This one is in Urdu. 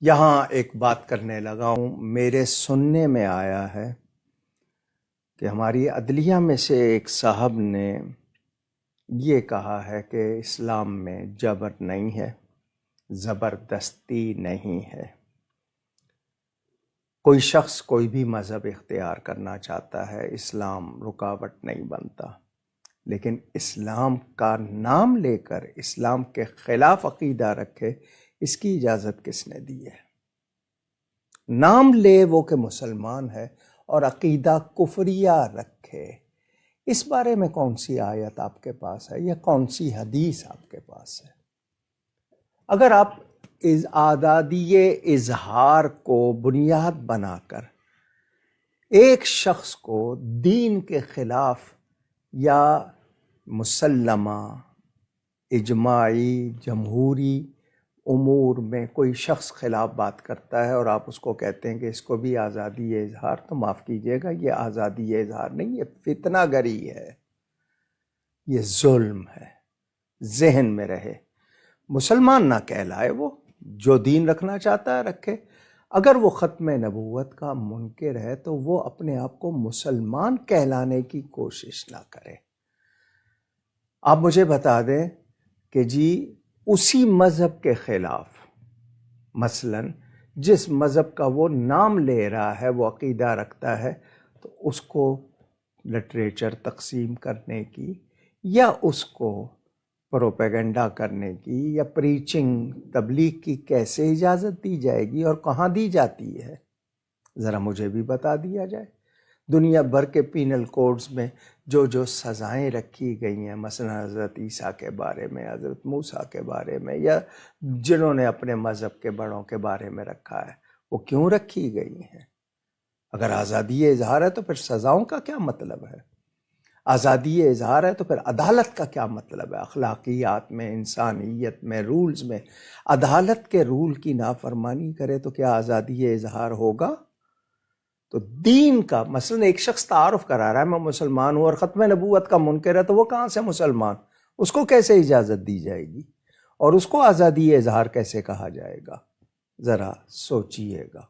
یہاں ایک بات کرنے لگا ہوں، میرے سننے میں آیا ہے کہ ہماری عدلیہ میں سے ایک صاحب نے یہ کہا ہے کہ اسلام میں جبر نہیں ہے، زبردستی نہیں ہے۔ کوئی شخص کوئی بھی مذہب اختیار کرنا چاہتا ہے، اسلام رکاوٹ نہیں بنتا، لیکن اسلام کا نام لے کر اسلام کے خلاف عقیدہ رکھے، اس کی اجازت کس نے دی ہے؟ نام لے وہ کہ مسلمان ہے اور عقیدہ کفریہ رکھے، اس بارے میں کون سی آیت آپ کے پاس ہے یا کون سی حدیث آپ کے پاس ہے؟ اگر آپ آزادی اظہار کو بنیاد بنا کر ایک شخص کو دین کے خلاف یا مسلمہ اجماعی جمہوری امور میں کوئی شخص خلاف بات کرتا ہے اور آپ اس کو کہتے ہیں کہ اس کو بھی آزادی اظہار، تو معاف کیجیے گا، یہ آزادی اظہار نہیں، یہ فتنہ گری ہے، یہ ظلم ہے۔ ذہن میں رہے، مسلمان نہ کہلائے، وہ جو دین رکھنا چاہتا ہے رکھے۔ اگر وہ ختم نبوت کا منکر ہے تو وہ اپنے آپ کو مسلمان کہلانے کی کوشش نہ کرے۔ آپ مجھے بتا دیں کہ جی اسی مذہب کے خلاف، مثلاً جس مذہب کا وہ نام لے رہا ہے، وہ عقیدہ رکھتا ہے، تو اس کو لٹریچر تقسیم کرنے کی یا اس کو پروپیگنڈا کرنے کی یا پریچنگ تبلیغ کی کیسے اجازت دی جائے گی اور کہاں دی جاتی ہے؟ ذرا مجھے بھی بتا دیا جائے۔ دنیا بھر کے پینل کوڈز میں جو سزائیں رکھی گئی ہیں، مثلا حضرت عیسیٰ کے بارے میں، حضرت موسیٰ کے بارے میں، یا جنہوں نے اپنے مذہب کے بڑوں کے بارے میں رکھا ہے، وہ کیوں رکھی گئی ہیں؟ اگر آزادی اظہار ہے تو پھر سزاؤں کا کیا مطلب ہے؟ آزادی اظہار ہے تو پھر عدالت کا کیا مطلب ہے؟ اخلاقیات میں، انسانیت میں، رولز میں عدالت کے رول کی نافرمانی کرے تو کیا آزادی اظہار ہوگا؟ تو دین کا مثلا ایک شخص تعارف کرا رہا ہے میں مسلمان ہوں اور ختم نبوت کا منکر ہے، تو وہ کہاں سے مسلمان؟ اس کو کیسے اجازت دی جائے گی اور اس کو آزادی اظہار کیسے کہا جائے گا؟ ذرا سوچئے گا۔